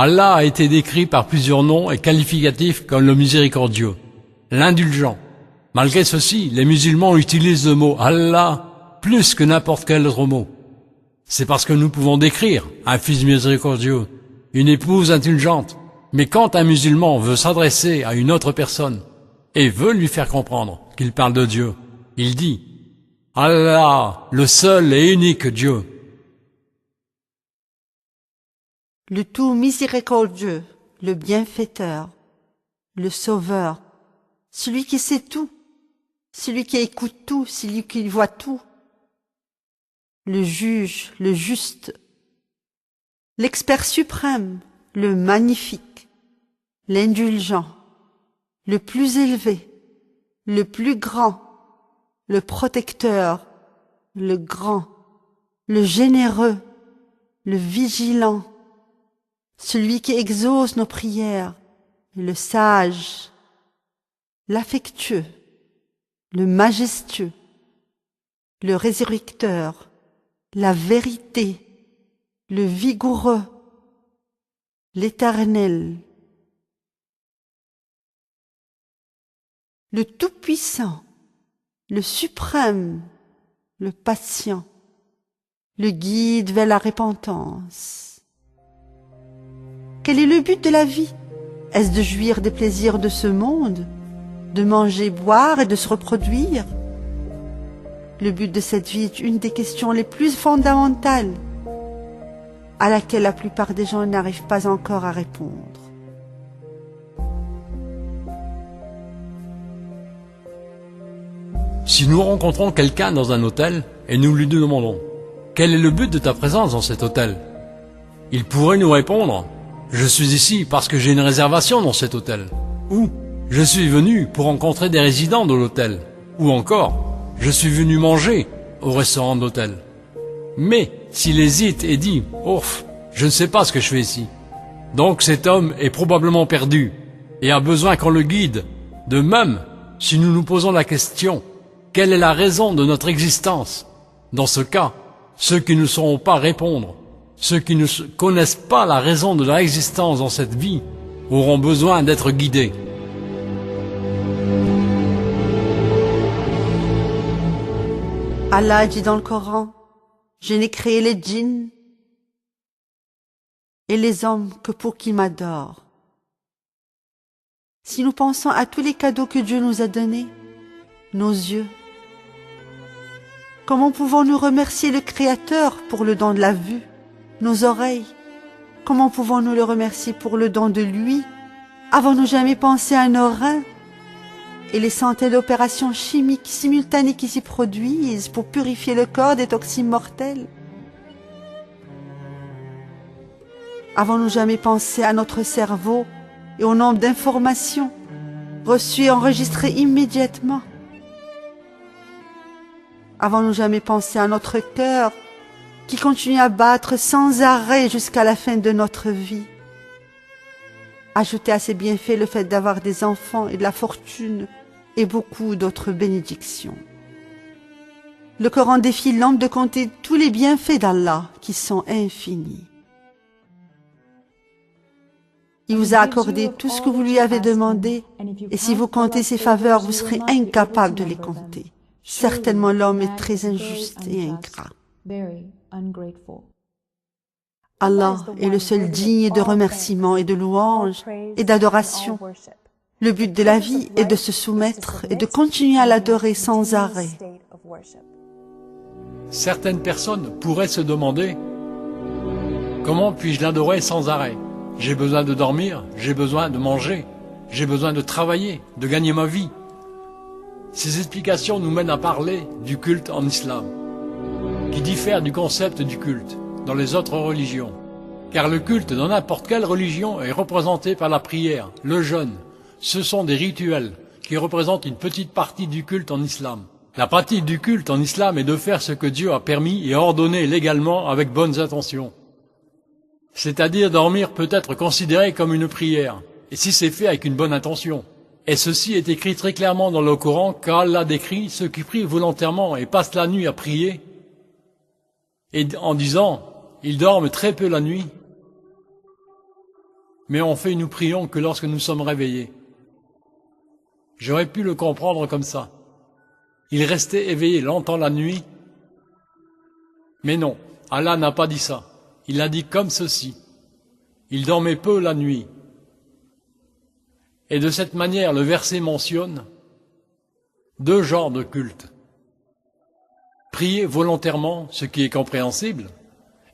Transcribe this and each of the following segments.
Allah a été décrit par plusieurs noms et qualificatifs comme le miséricordieux, l'indulgent. Malgré ceci, les musulmans utilisent le mot Allah plus que n'importe quel autre mot. C'est parce que nous pouvons décrire un fils miséricordieux, une épouse indulgente. Mais quand un musulman veut s'adresser à une autre personne et veut lui faire comprendre qu'il parle de Dieu, il dit « Allah, le seul et unique Dieu ». Le tout miséricordieux, le bienfaiteur, le sauveur, celui qui sait tout, celui qui écoute tout, celui qui voit tout, le juge, le juste, l'expert suprême, le magnifique, l'indulgent, le plus élevé, le plus grand, le protecteur, le grand, le généreux, le vigilant, celui qui exauce nos prières, le sage, l'affectueux, le majestueux, le résurrecteur, la vérité, le vigoureux, l'Éternel, le Tout-Puissant, le Suprême, le Patient, le Guide vers la repentance. Quel est le but de la vie? Est-ce de jouir des plaisirs de ce monde, de manger, boire et de se reproduire? Le but de cette vie est une des questions les plus fondamentales, à laquelle la plupart des gens n'arrivent pas encore à répondre. Si nous rencontrons quelqu'un dans un hôtel et nous lui demandons « Quel est le but de ta présence dans cet hôtel ?» Il pourrait nous répondre « Je suis ici parce que j'ai une réservation dans cet hôtel » ou « Je suis venu pour rencontrer des résidents de l'hôtel » ou encore « Je suis venu manger au restaurant de l'hôtel ». Mais s'il hésite et dit « Ouf, je ne sais pas ce que je fais ici », donc cet homme est probablement perdu et a besoin qu'on le guide. De même, si nous nous posons la question « Quelle est la raison de notre existence ?» Dans ce cas, ceux qui ne sauront pas répondre, ceux qui ne connaissent pas la raison de leur existence dans cette vie, auront besoin d'être guidés. Allah dit dans le Coran, « Je n'ai créé les djinns et les hommes que pour qu'ils m'adorent. » Si nous pensons à tous les cadeaux que Dieu nous a donnés, nos yeux, comment pouvons-nous remercier le Créateur pour le don de la vue? Nos oreilles, comment pouvons-nous le remercier pour le don de l'ouïe? Avons-nous jamais pensé à nos reins et les centaines d'opérations chimiques simultanées qui s'y produisent pour purifier le corps des toxines mortelles? Avons-nous jamais pensé à notre cerveau et au nombre d'informations reçues et enregistrées immédiatement? Avons-nous jamais pensé à notre cœur qui continue à battre sans arrêt jusqu'à la fin de notre vie? Ajoutez à ces bienfaits le fait d'avoir des enfants et de la fortune et beaucoup d'autres bénédictions. Le Coran défie l'homme de compter tous les bienfaits d'Allah qui sont infinis. Il vous a accordé tout ce que vous lui avez demandé, et si vous comptez ses faveurs, vous serez incapable de les compter. Certainement l'homme est très injuste et ingrat. Allah est le seul digne de remerciements et de louanges et d'adoration. Le but de la vie est de se soumettre et de continuer à l'adorer sans arrêt. Certaines personnes pourraient se demander « Comment puis-je l'adorer sans arrêt ? J'ai besoin de dormir, j'ai besoin de manger, j'ai besoin de travailler, de gagner ma vie. » Ces explications nous mènent à parler du culte en islam, qui diffère du concept du culte dans les autres religions. Car le culte dans n'importe quelle religion est représenté par la prière, le jeûne. Ce sont des rituels qui représentent une petite partie du culte en islam. La pratique du culte en islam est de faire ce que Dieu a permis et ordonné légalement avec bonnes intentions. C'est-à-dire dormir peut être considéré comme une prière, et si c'est fait avec une bonne intention. Et ceci est écrit très clairement dans le Coran, car Allah décrit ceux qui prient volontairement et passent la nuit à prier, et en disant, ils dorment très peu la nuit. mais on fait et nous prions que lorsque nous sommes réveillés. J'aurais pu le comprendre comme ça. Il restait éveillé longtemps la nuit. Mais non, Allah n'a pas dit ça. Il a dit comme ceci. Il dormait peu la nuit. Et de cette manière, le verset mentionne deux genres de culte. Prier volontairement, ce qui est compréhensible,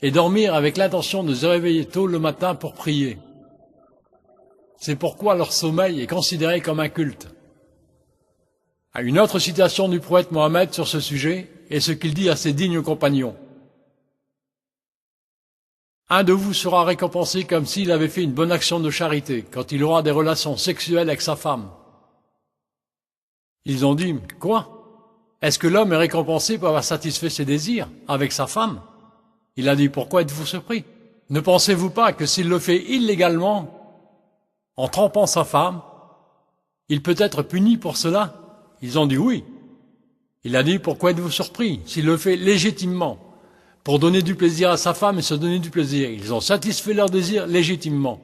et dormir avec l'intention de se réveiller tôt le matin pour prier. C'est pourquoi leur sommeil est considéré comme un culte. À une autre citation du prophète Mohammed sur ce sujet est ce qu'il dit à ses dignes compagnons. Un de vous sera récompensé comme s'il avait fait une bonne action de charité quand il aura des relations sexuelles avec sa femme. Ils ont dit, quoi? Est-ce que l'homme est récompensé pour avoir satisfait ses désirs avec sa femme? Il a dit, pourquoi êtes-vous surpris? Ne pensez-vous pas que s'il le fait illégalement, en trompant sa femme, il peut être puni pour cela? Ils ont dit oui. Il a dit, pourquoi êtes-vous surpris? S'il le fait légitimement, pour donner du plaisir à sa femme et se donner du plaisir, ils ont satisfait leur désir légitimement.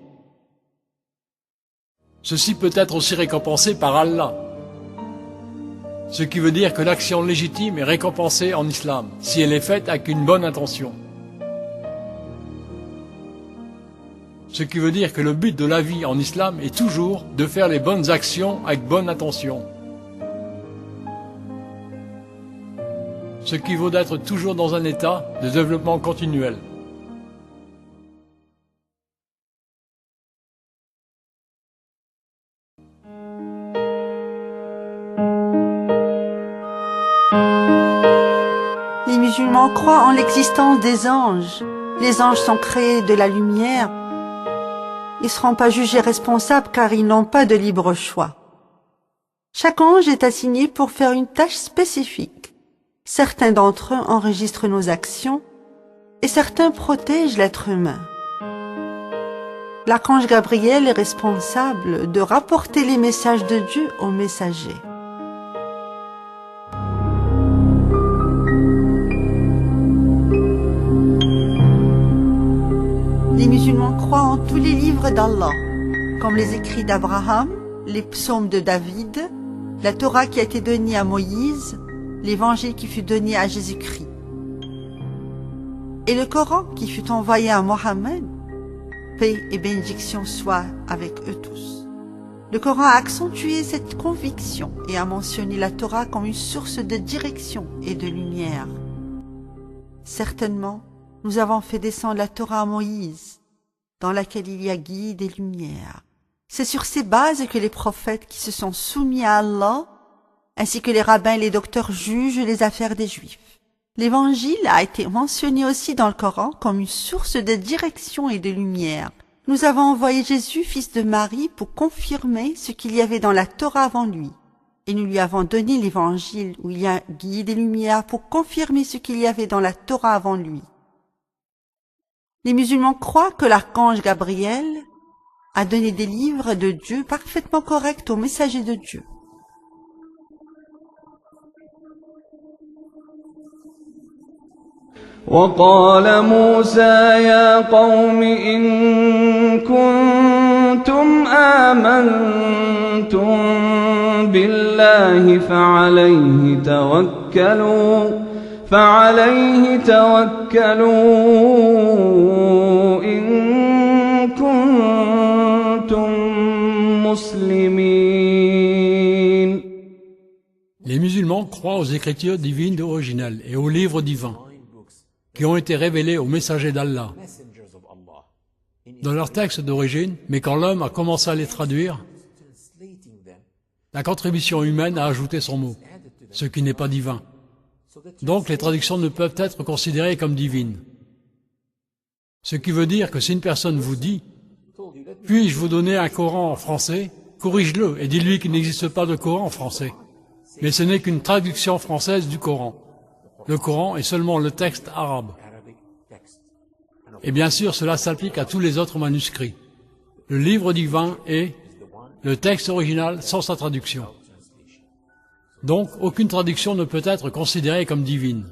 Ceci peut être aussi récompensé par Allah. Ce qui veut dire que l'action légitime est récompensée en islam, si elle est faite avec une bonne intention. Ce qui veut dire que le but de la vie en islam est toujours de faire les bonnes actions avec bonne intention. Ce qui vaut d'être toujours dans un état de développement continuel. Les musulmans croient en l'existence des anges. Les anges sont créés de la lumière. Ils ne seront pas jugés responsables car ils n'ont pas de libre choix. Chaque ange est assigné pour faire une tâche spécifique. Certains d'entre eux enregistrent nos actions et certains protègent l'être humain. L'archange Gabriel est responsable de rapporter les messages de Dieu aux messagers. Les musulmans croient en tous les livres d'Allah, comme les écrits d'Abraham, les psaumes de David, la Torah qui a été donnée à Moïse, l'évangile qui fut donné à Jésus-Christ, et le Coran qui fut envoyé à Mohammed, paix et bénédiction soient avec eux tous. Le Coran a accentué cette conviction et a mentionné la Torah comme une source de direction et de lumière. Certainement, nous avons fait descendre la Torah à Moïse, dans laquelle il y a guide et lumière. C'est sur ces bases que les prophètes qui se sont soumis à Allah, ainsi que les rabbins et les docteurs jugent les affaires des Juifs. L'Évangile a été mentionné aussi dans le Coran comme une source de direction et de lumière. Nous avons envoyé Jésus, fils de Marie, pour confirmer ce qu'il y avait dans la Torah avant lui. Et nous lui avons donné l'Évangile où il y a guide et lumière pour confirmer ce qu'il y avait dans la Torah avant lui. Les musulmans croient que l'archange Gabriel a donné des livres de Dieu parfaitement corrects aux messagers de Dieu. وقال موسى يا قوم إن كنتم آمنتم بالله فعليه توكلوا إن كنتم مسلمين. Les musulmans croient aux écritures divines originales et aux livres divins qui ont été révélés aux messagers d'Allah dans leur texte d'origine, mais quand l'homme a commencé à les traduire, la contribution humaine a ajouté son mot, ce qui n'est pas divin. Donc les traductions ne peuvent être considérées comme divines. Ce qui veut dire que si une personne vous dit « Puis-je vous donner un Coran en français ?» corrige-le et dis-lui qu'il n'existe pas de Coran en français. Mais ce n'est qu'une traduction française du Coran. Le Coran est seulement le texte arabe. Et bien sûr, cela s'applique à tous les autres manuscrits. Le livre divin est le texte original sans sa traduction. Donc, aucune traduction ne peut être considérée comme divine.